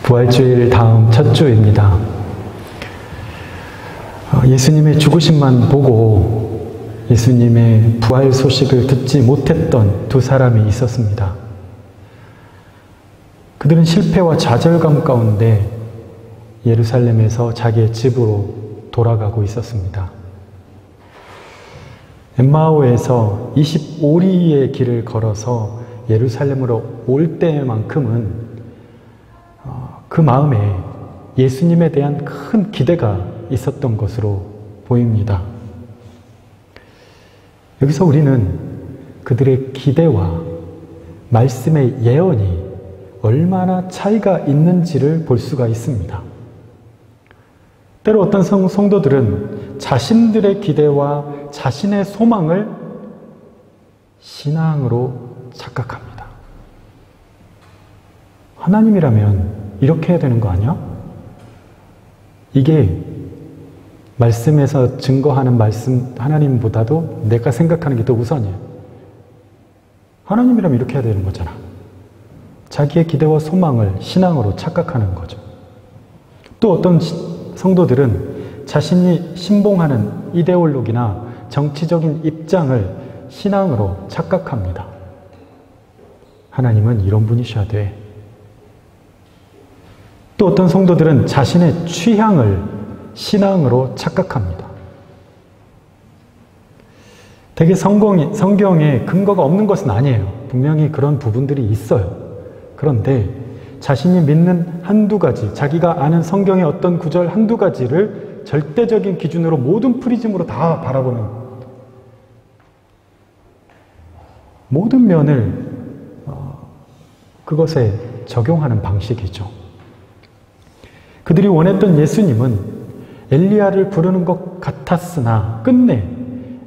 부활주일 다음 첫 주입니다. 예수님의 죽으심만 보고 예수님의 부활 소식을 듣지 못했던 두 사람이 있었습니다. 그들은 실패와 좌절감 가운데 예루살렘에서 자기의 집으로 돌아가고 있었습니다. 엠마오에서 25리의 길을 걸어서 예루살렘으로 올 때만큼은 그 마음에 예수님에 대한 큰 기대가 있었던 것으로 보입니다. 여기서 우리는 그들의 기대와 말씀의 예언이 얼마나 차이가 있는지를 볼 수가 있습니다. 때로 어떤 성도들은 자신들의 기대와 자신의 소망을 신앙으로 착각합니다. 하나님이라면 이렇게 해야 되는 거 아니야? 이게 말씀에서 증거하는 말씀 하나님보다도 내가 생각하는 게 더 우선이에요. 하나님이라면 이렇게 해야 되는 거잖아. 자기의 기대와 소망을 신앙으로 착각하는 거죠. 또 어떤 성도들은 자신이 신봉하는 이데올로기나 정치적인 입장을 신앙으로 착각합니다. 하나님은 이런 분이셔야 돼. 또 어떤 성도들은 자신의 취향을 신앙으로 착각합니다. 되게 성경에 근거가 없는 것은 아니에요. 분명히 그런 부분들이 있어요. 그런데 자신이 믿는 한두 가지, 자기가 아는 성경의 어떤 구절 한두 가지를 절대적인 기준으로 모든 프리즘으로 다 바라보는 모든 면을 그것에 적용하는 방식이죠. 그들이 원했던 예수님은 엘리야를 부르는 것 같았으나 끝내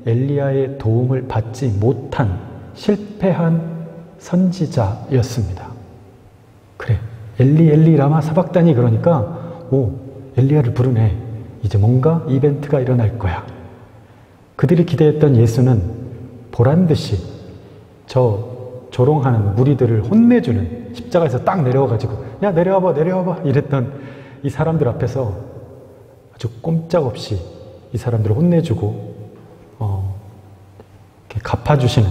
엘리야의 도움을 받지 못한 실패한 선지자였습니다. 그래, 엘리 라마 사박다니 그러니까 엘리야를 부르네. 이제 뭔가 이벤트가 일어날 거야. 그들이 기대했던 예수는 보란듯이 조롱하는 무리들을 혼내주는, 십자가에서 딱 내려와가지고 야 내려와봐 이랬던 이 사람들 앞에서 아주 꼼짝없이 이 사람들을 혼내주고 이렇게 갚아주시는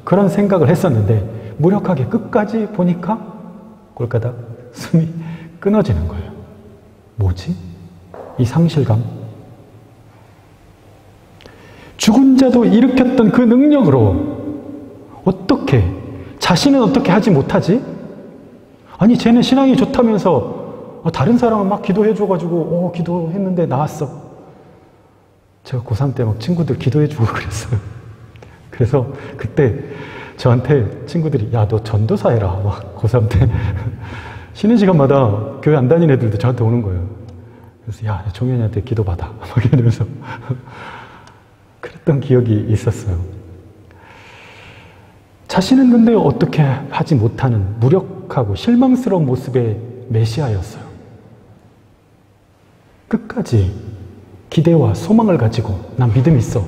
그런 생각을 했었는데 무력하게 끝까지 보니까 꼴까닥 숨이 끊어지는 거예요. 뭐지? 이 상실감? 죽은 자도 일으켰던 그 능력으로 자신은 어떻게 하지 못하지? 아니 쟤는 신앙이 좋다면서 다른 사람은 막 기도해줘가지고 기도했는데 나았어. 제가 고3 때 막 친구들 기도해주고 그랬어요. 그래서 그때 저한테 친구들이 야 너 전도사 해라. 막 고3 때 쉬는 시간마다 교회 안 다니는 애들도 저한테 오는 거예요. 그래서 야 종현이한테 기도받아. 막 이러면서 그랬던 기억이 있었어요. 자신은 근데 어떻게 하지 못하는 무력하고 실망스러운 모습의 메시아였어요. 끝까지 기대와 소망을 가지고 난 믿음 있어.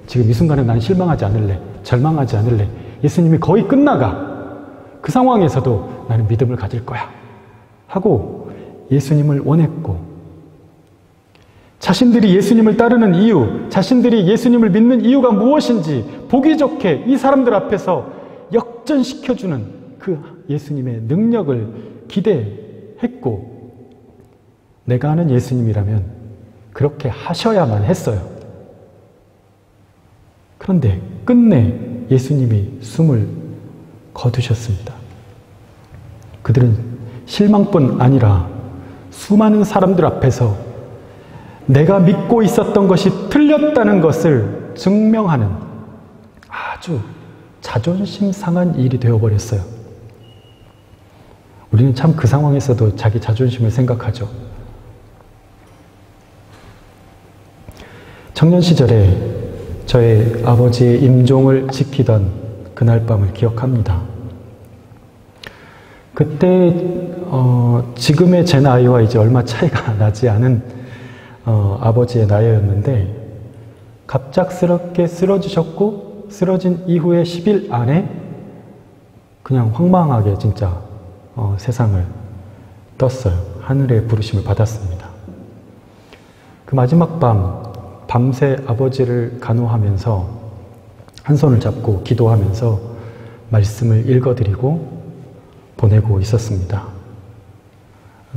지금 이 순간에 난 실망하지 않을래. 절망하지 않을래. 예수님이 거의 끝나가. 그 상황에서도 나는 믿음을 가질 거야. 하고 예수님을 원했고 자신들이 예수님을 따르는 이유, 자신들이 예수님을 믿는 이유가 무엇인지 보기 좋게 이 사람들 앞에서 역전시켜주는 그 예수님의 능력을 기대했고 내가 아는 예수님이라면 그렇게 하셔야만 했어요. 그런데 끝내 예수님이 숨을 거두셨습니다. 그들은 실망뿐 아니라 수많은 사람들 앞에서 내가 믿고 있었던 것이 틀렸다는 것을 증명하는 아주 자존심 상한 일이 되어버렸어요. 우리는 참 그 상황에서도 자기 자존심을 생각하죠. 청년 시절에 저의 아버지의 임종을 지키던 그날 밤을 기억합니다. 그때 지금의 제 나이와 이제 얼마 차이가 나지 않은 아버지의 나이였는데 갑작스럽게 쓰러지셨고 쓰러진 이후에 10일 안에 그냥 황망하게 진짜 세상을 떴어요. 하늘의 부르심을 받았습니다. 그 마지막 밤새 아버지를 간호하면서 한 손을 잡고 기도하면서 말씀을 읽어드리고 보내고 있었습니다.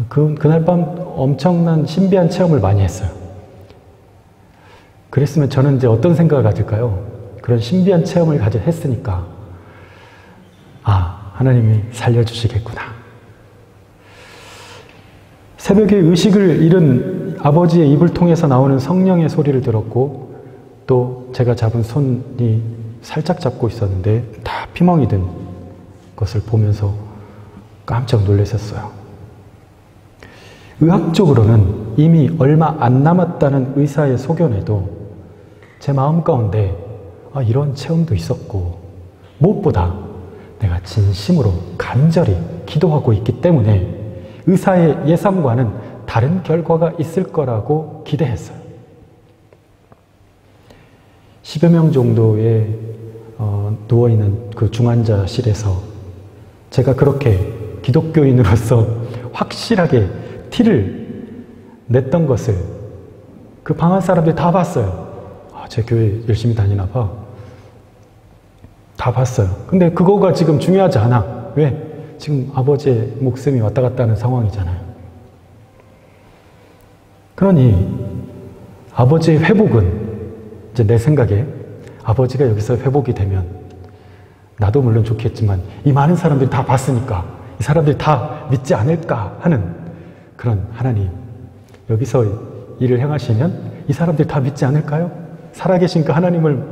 그날 밤 엄청난 신비한 체험을 많이 했어요. 그랬으면 저는 이제 어떤 생각을 가질까요? 그런 신비한 체험을 했으니까 하나님이 살려주시겠구나. 새벽에 의식을 잃은 아버지의 입을 통해서 나오는 성령의 소리를 들었고, 또 제가 잡은 손이 살짝 잡고 있었는데 다 피멍이 든 것을 보면서 깜짝 놀랐었어요. 의학적으로는 이미 얼마 안 남았다는 의사의 소견에도 제 마음 가운데 이런 체험도 있었고, 무엇보다 내가 진심으로 간절히 기도하고 있기 때문에 의사의 예상과는 다른 결과가 있을 거라고 기대했어요. 10여 명 정도의 누워있는 그 중환자실에서 제가 그렇게 기독교인으로서 확실하게 티를 냈던 것을 그 방 안 사람들이 다 봤어요. 제 교회 열심히 다니나 봐. 다 봤어요. 근데 그거가 지금 중요하지 않아. 왜? 지금 아버지의 목숨이 왔다 갔다 하는 상황이잖아요. 그러니 아버지의 회복은 이제 내 생각에 아버지가 여기서 회복이 되면 나도 물론 좋겠지만 이 많은 사람들이 다 봤으니까 이 사람들이 다 믿지 않을까 하는 그런 하나님, 여기서 일을 행하시면 이 사람들이 다 믿지 않을까요? 살아계신 그 하나님을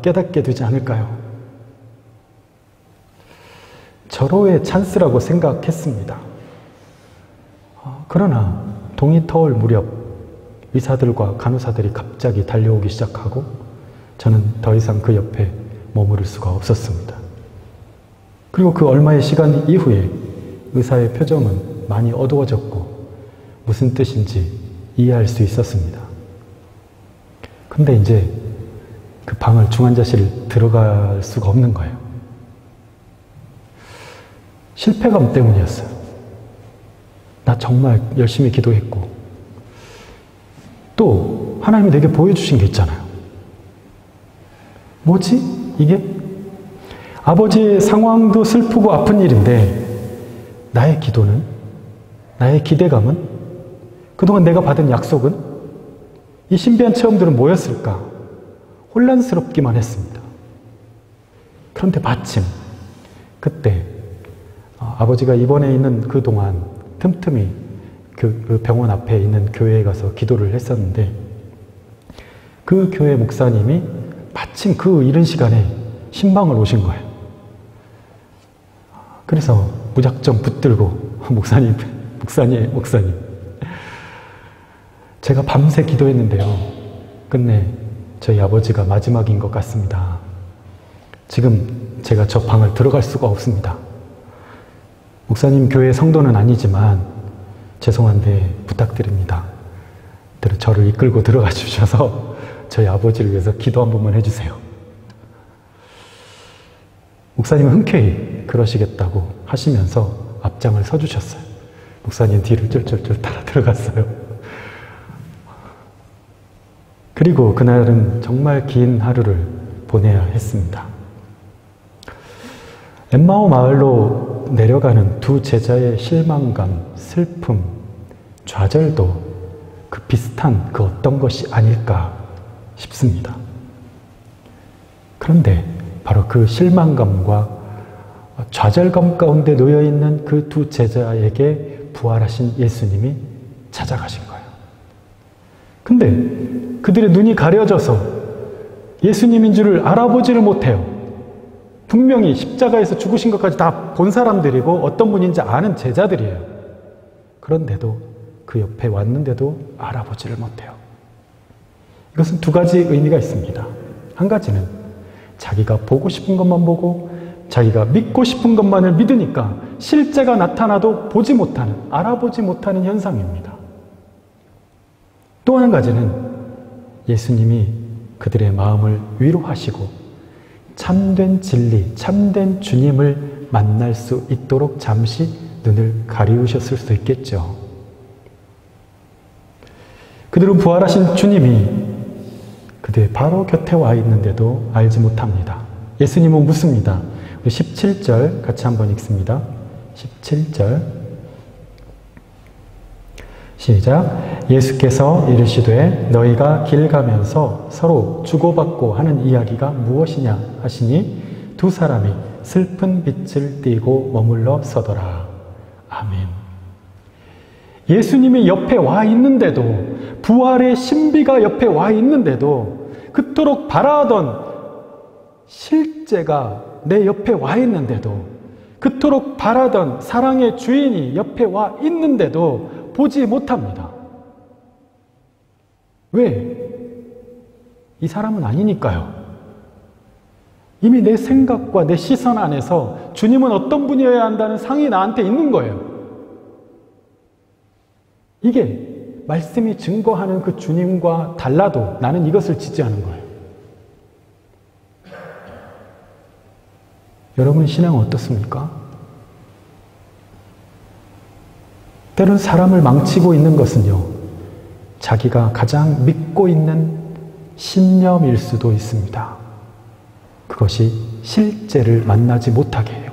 깨닫게 되지 않을까요? 절호의 찬스라고 생각했습니다. 그러나 동이 터올 무렵 의사들과 간호사들이 갑자기 달려오기 시작하고 저는 더 이상 그 옆에 머무를 수가 없었습니다. 그리고 그 얼마의 시간 이후에 의사의 표정은 많이 어두워졌고 무슨 뜻인지 이해할 수 있었습니다. 근데 이제 그 방을 중환자실 들어갈 수가 없는 거예요. 실패감 때문이었어요. 나 정말 열심히 기도했고 또 하나님이 내게 보여주신 게 있잖아요. 뭐지? 이게? 아버지의 상황도 슬프고 아픈 일인데 나의 기도는? 나의 기대감은? 그동안 내가 받은 약속은? 이 신비한 체험들은 뭐였을까? 혼란스럽기만 했습니다. 그런데 마침 그때 아버지가 입원해 있는 그동안 틈틈이 그 병원 앞에 있는 교회에 가서 기도를 했었는데 그 교회 목사님이 마침 그 이른 시간에 신방을 오신 거예요. 그래서 무작정 붙들고 목사님 제가 밤새 기도했는데요. 끝내 저희 아버지가 마지막인 것 같습니다. 지금 제가 저 방을 들어갈 수가 없습니다. 목사님 교회 성도는 아니지만 죄송한데 부탁드립니다. 저를 이끌고 들어가 주셔서 저희 아버지를 위해서 기도 한 번만 해주세요. 목사님은 흔쾌히 그러시겠다고 하시면서 앞장을 서주셨어요. 목사님 뒤를 쫄쫄쫄 따라 들어갔어요. 그리고 그날은 정말 긴 하루를 보내야 했습니다. 엠마오 마을로 내려가는 두 제자의 실망감, 슬픔, 좌절도 그 비슷한 그 어떤 것이 아닐까 싶습니다. 그런데 바로 그 실망감과 좌절감 가운데 놓여있는 그 두 제자에게 부활하신 예수님이 찾아가신 거예요. 근데 그들의 눈이 가려져서 예수님인 줄을 알아보지를 못해요. 분명히 십자가에서 죽으신 것까지 다 본 사람들이고 어떤 분인지 아는 제자들이에요. 그런데도 그 옆에 왔는데도 알아보지를 못해요. 이것은 두 가지 의미가 있습니다. 한 가지는 자기가 보고 싶은 것만 보고 자기가 믿고 싶은 것만을 믿으니까 실제가 나타나도 보지 못하는, 알아보지 못하는 현상입니다. 또 한 가지는 예수님이 그들의 마음을 위로하시고 참된 진리, 참된 주님을 만날 수 있도록 잠시 눈을 가리우셨을 수도 있겠죠. 그들은 부활하신 주님이 그들 바로 곁에 와 있는데도 알지 못합니다. 예수님은 묻습니다. 17절 같이 한번 읽습니다. 17절 시작. 예수께서 이르시되 너희가 길 가면서 서로 주고받고 하는 이야기가 무엇이냐 하시니 두 사람이 슬픈 빛을 띠고 머물러 서더라. 아멘. 예수님이 옆에 와 있는데도, 부활의 신비가 옆에 와 있는데도, 그토록 바라던 실제가 내 옆에 와 있는데도, 그토록 바라던 사랑의 주인이 옆에 와 있는데도 보지 못합니다. 왜? 이 사람은 아니니까요. 이미 내 생각과 내 시선 안에서 주님은 어떤 분이어야 한다는 상이 나한테 있는 거예요. 이게 말씀이 증거하는 그 주님과 달라도 나는 이것을 지지하는 거예요. 여러분 신앙은 어떻습니까? 때론 사람을 망치고 있는 것은요, 자기가 가장 믿고 있는 신념일 수도 있습니다. 그것이 실제를 만나지 못하게 해요.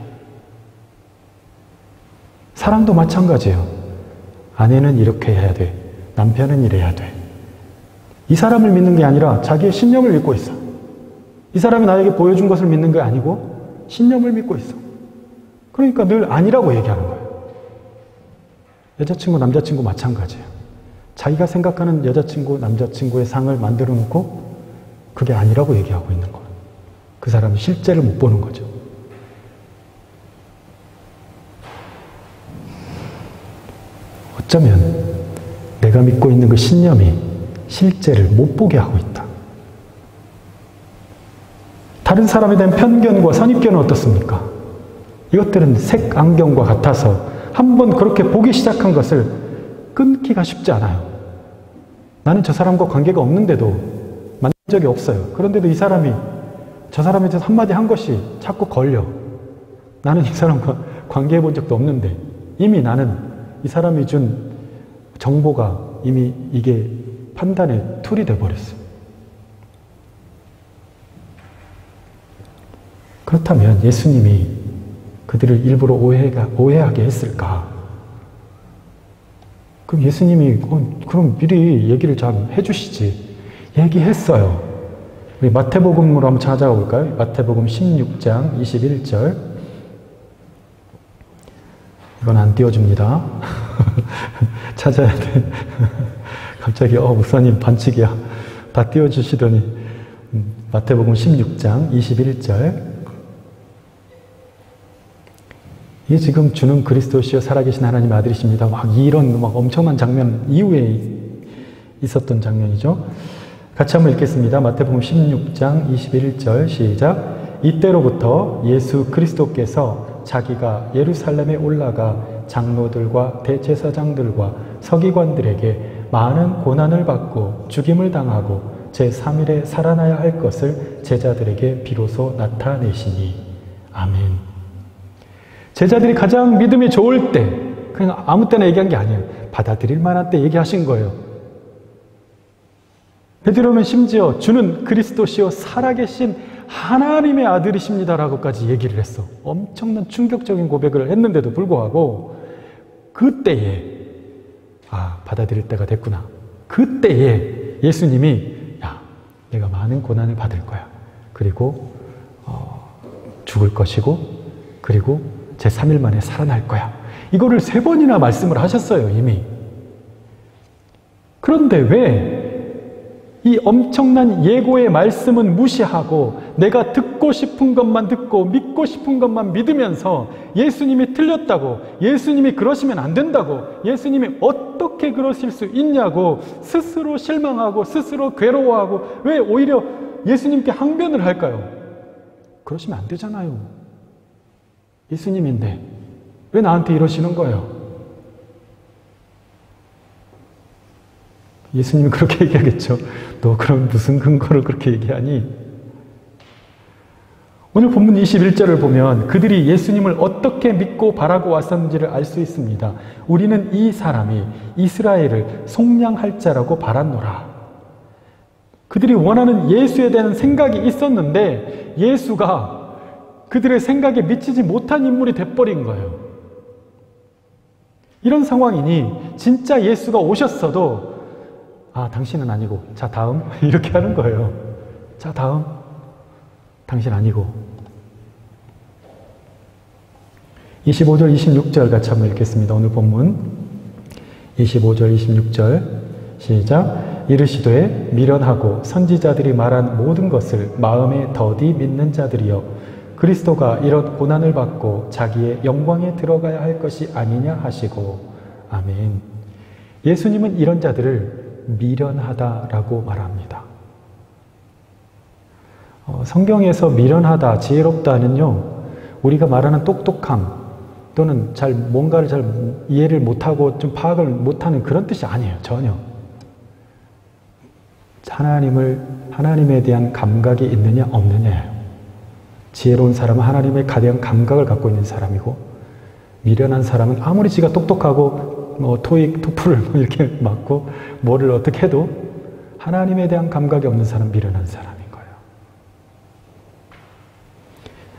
사랑도 마찬가지예요. 아내는 이렇게 해야 돼. 남편은 이래야 돼. 이 사람을 믿는 게 아니라 자기의 신념을 믿고 있어. 이 사람이 나에게 보여준 것을 믿는 게 아니고 신념을 믿고 있어. 그러니까 늘 아니라고 얘기하는 거예요. 여자친구, 남자친구 마찬가지예요. 자기가 생각하는 여자친구, 남자친구의 상을 만들어 놓고 그게 아니라고 얘기하고 있는 거예요. 그 사람은 실제를 못 보는 거죠. 어쩌면 내가 믿고 있는 그 신념이 실제를 못 보게 하고 있다. 다른 사람에 대한 편견과 선입견은 어떻습니까? 이것들은 색안경과 같아서 한번 그렇게 보기 시작한 것을 끊기가 쉽지 않아요. 나는 저 사람과 관계가 없는데도 만난 적이 없어요. 그런데도 이 사람이 저 사람에 대해서 한마디 한 것이 자꾸 걸려. 나는 이 사람과 관계해 본 적도 없는데 이미 나는 이 사람이 준 정보가 이미 이게 판단의 툴이 되어버렸어요. 그렇다면 예수님이 그들을 일부러 오해하게 했을까? 그럼 예수님이 그럼 미리 얘기를 좀 해주시지. 얘기했어요. 우리 마태복음으로 한번 찾아가 볼까요? 마태복음 16장 21절. 이건 안 띄워줍니다. 찾아야 돼. 갑자기 목사님 반칙이야. 다 띄워주시더니 마태복음 16장 21절. 이게 지금 주는 그리스도시요 살아계신 하나님 아들이십니다. 이런 엄청난 장면 이후에 있었던 장면이죠. 같이 한번 읽겠습니다. 마태복음 16장 21절 시작. 이때로부터 예수 그리스도께서 자기가 예루살렘에 올라가 장로들과 대제사장들과 서기관들에게 많은 고난을 받고 죽임을 당하고 제3일에 살아나야 할 것을 제자들에게 비로소 나타내시니. 아멘. 제자들이 가장 믿음이 좋을 때, 그냥 아무 때나 얘기한 게 아니에요. 받아들일 만한 때 얘기하신 거예요. 베드로는 심지어 주는 그리스도시요 살아계신 하나님의 아들이십니다라고까지 얘기를 했어. 엄청난 충격적인 고백을 했는데도 불구하고 그때에 받아들일 때가 됐구나. 그때에 예수님이 내가 많은 고난을 받을 거야. 그리고 죽을 것이고 그리고 제3일 만에 살아날 거야. 이거를 3번이나 말씀을 하셨어요, 이미. 그런데 왜 이 엄청난 예고의 말씀은 무시하고 내가 듣고 싶은 것만 듣고 믿고 싶은 것만 믿으면서 예수님이 틀렸다고, 예수님이 그러시면 안 된다고, 예수님이 어떻게 그러실 수 있냐고 스스로 실망하고 스스로 괴로워하고 왜 오히려 예수님께 항변을 할까요? 그러시면 안 되잖아요. 예수님인데 왜 나한테 이러시는 거예요? 예수님이 그렇게 얘기하겠죠. 너 그럼 무슨 근거로 그렇게 얘기하니? 오늘 본문 21절을 보면 그들이 예수님을 어떻게 믿고 바라고 왔었는지를 알 수 있습니다. 우리는 이 사람이 이스라엘을 속량할 자라고 바랐노라. 그들이 원하는 예수에 대한 생각이 있었는데 예수가 그들의 생각에 미치지 못한 인물이 돼버린 거예요. 이런 상황이니 진짜 예수가 오셨어도 당신은 아니고 자 다음 이렇게 하는 거예요. 자 다음 당신 아니고. 25절 26절 같이 한번 읽겠습니다. 오늘 본문 25절 26절 시작. 이르시되 미련하고 선지자들이 말한 모든 것을 마음에 더디 믿는 자들이여 그리스도가 이런 고난을 받고 자기의 영광에 들어가야 할 것이 아니냐 하시고. 아멘. 예수님은 이런 자들을 미련하다라고 말합니다. 성경에서 미련하다, 지혜롭다는요, 우리가 말하는 똑똑함 또는 뭔가를 잘 이해를 못하고 좀 파악을 못하는 그런 뜻이 아니에요. 전혀. 하나님에 대한 감각이 있느냐 없느냐예요. 지혜로운 사람은 하나님에 대한 감각을 갖고 있는 사람이고, 미련한 사람은 아무리 지가 똑똑하고 토익, 토플을 이렇게 맞고 뭐를 어떻게 해도 하나님에 대한 감각이 없는 사람, 미련한 사람인 거예요.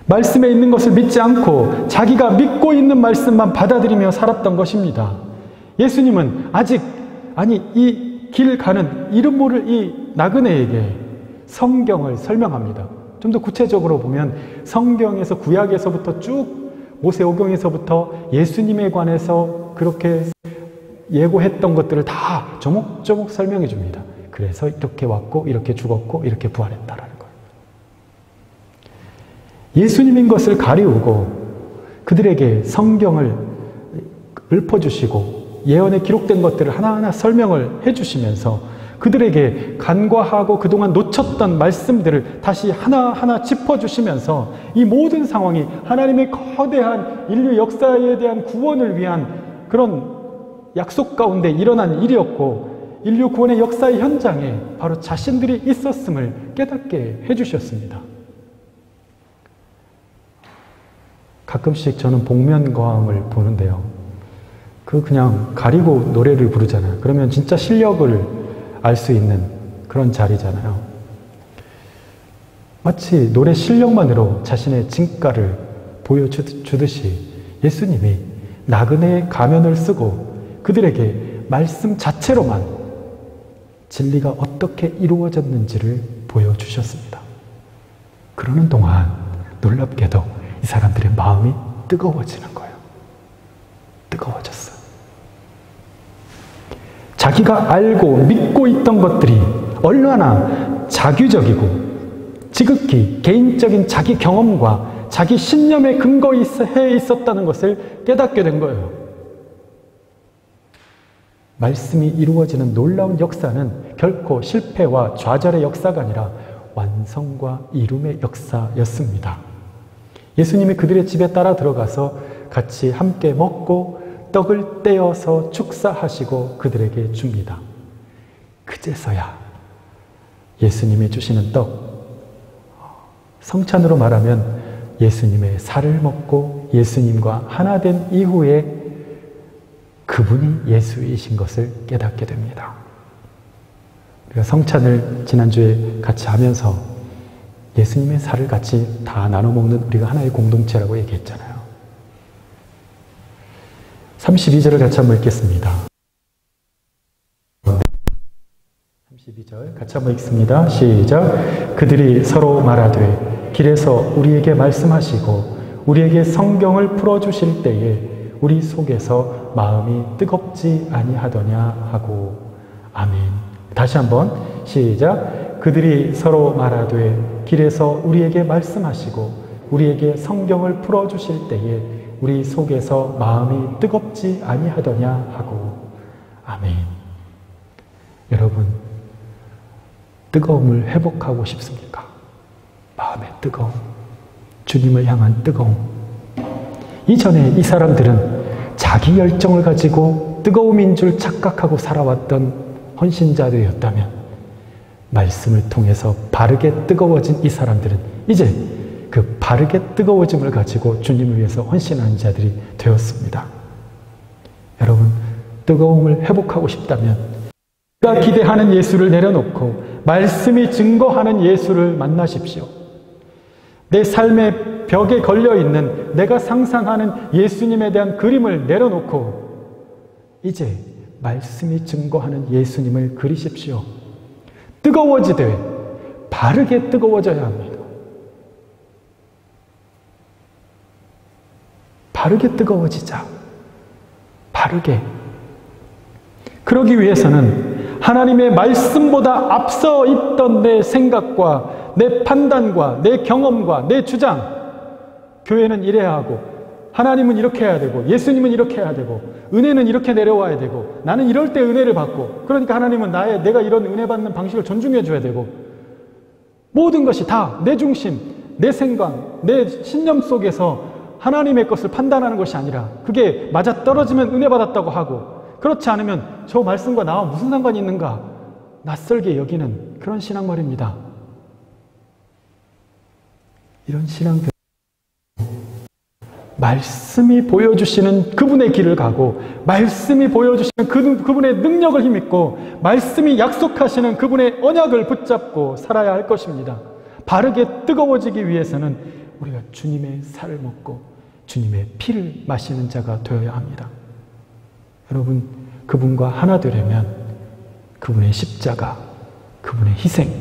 말씀에 있는 것을 믿지 않고 자기가 믿고 있는 말씀만 받아들이며 살았던 것입니다. 예수님은 이 길 가는 이름 모를 이 나그네에게 성경을 설명합니다. 좀 더 구체적으로 보면 성경에서 구약에서부터 쭉 모세오경에서부터 예수님에 관해서 그렇게 예고했던 것들을 다 조목조목 설명해 줍니다. 그래서 이렇게 왔고 이렇게 죽었고 이렇게 부활했다라는 거예요. 예수님인 것을 가리우고 그들에게 성경을 읊어주시고 예언에 기록된 것들을 하나하나 설명을 해주시면서 그들에게 간과하고 그동안 놓쳤던 말씀들을 다시 하나하나 짚어주시면서 이 모든 상황이 하나님의 거대한 인류 역사에 대한 구원을 위한 그런 약속 가운데 일어난 일이었고 인류 구원의 역사의 현장에 바로 자신들이 있었음을 깨닫게 해주셨습니다. 가끔씩 저는 복면가왕을 보는데요. 그냥 가리고 노래를 부르잖아요. 그러면 진짜 실력을 알 수 있는 그런 자리잖아요. 마치 노래 실력만으로 자신의 진가를 보여주듯이 예수님이 나그네의 가면을 쓰고 그들에게 말씀 자체로만 진리가 어떻게 이루어졌는지를 보여주셨습니다. 그러는 동안 놀랍게도 이 사람들의 마음이 뜨거워지는 거예요. 뜨거워졌어요. 자기가 알고 믿고 있던 것들이 얼마나 자규적이고 지극히 개인적인 자기 경험과 자기 신념에 근거해 있었다는 것을 깨닫게 된 거예요. 말씀이 이루어지는 놀라운 역사는 결코 실패와 좌절의 역사가 아니라 완성과 이룸의 역사였습니다. 예수님이 그들의 집에 따라 들어가서 같이 함께 먹고 떡을 떼어서 축사하시고 그들에게 줍니다. 그제서야 예수님이 주시는 떡, 성찬으로 말하면 예수님의 살을 먹고 예수님과 하나 된 이후에 그분이 예수이신 것을 깨닫게 됩니다. 우리가 성찬을 지난주에 같이 하면서 예수님의 살을 같이 다 나눠 먹는 우리가 하나의 공동체라고 얘기했잖아요. 32절을 같이 한번 읽겠습니다. 32절 같이 한번 읽습니다. 시작. 그들이 서로 말하되 길에서 우리에게 말씀하시고 우리에게 성경을 풀어주실 때에 우리 속에서 마음이 뜨겁지 아니하더냐 하고. 아멘. 다시 한번 시작. 그들이 서로 말하되 길에서 우리에게 말씀하시고 우리에게 성경을 풀어주실 때에 우리 속에서 마음이 뜨겁지 아니하더냐 하고. 아멘. 여러분, 뜨거움을 회복하고 싶습니까? 마음의 뜨거움, 주님을 향한 뜨거움. 이전에 이 사람들은 자기 열정을 가지고 뜨거움인 줄 착각하고 살아왔던 헌신자들이었다면 말씀을 통해서 바르게 뜨거워진 이 사람들은 이제 그 바르게 뜨거워짐을 가지고 주님을 위해서 헌신하는 자들이 되었습니다. 여러분, 뜨거움을 회복하고 싶다면 내가 기대하는 예수를 내려놓고 말씀이 증거하는 예수를 만나십시오. 내 삶의 벽에 걸려있는 내가 상상하는 예수님에 대한 그림을 내려놓고 이제 말씀이 증거하는 예수님을 그리십시오. 뜨거워지되 바르게 뜨거워져야 합니다. 바르게 뜨거워지자. 바르게. 그러기 위해서는 하나님의 말씀보다 앞서 있던 내 생각과 내 판단과 내 경험과 내 주장, 교회는 이래야 하고 하나님은 이렇게 해야 되고 예수님은 이렇게 해야 되고 은혜는 이렇게 내려와야 되고 나는 이럴 때 은혜를 받고 그러니까 하나님은 내가 이런 은혜 받는 방식을 존중해 줘야 되고 모든 것이 다 내 중심, 내 생각, 내 신념 속에서 하나님의 것을 판단하는 것이 아니라 그게 맞아떨어지면 은혜 받았다고 하고 그렇지 않으면 저 말씀과 나와 무슨 상관이 있는가 낯설게 여기는 그런 신앙 말입니다. 이런 신앙 말씀이 보여주시는 그분의 길을 가고 말씀이 보여주시는 그분의 능력을 힘입고 말씀이 약속하시는 그분의 언약을 붙잡고 살아야 할 것입니다. 바르게 뜨거워지기 위해서는 우리가 주님의 살을 먹고 주님의 피를 마시는 자가 되어야 합니다. 여러분, 그분과 하나 되려면 그분의 십자가, 그분의 희생,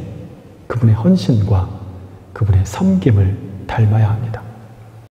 그분의 헌신과 그분의 섬김을 닮아야 합니다.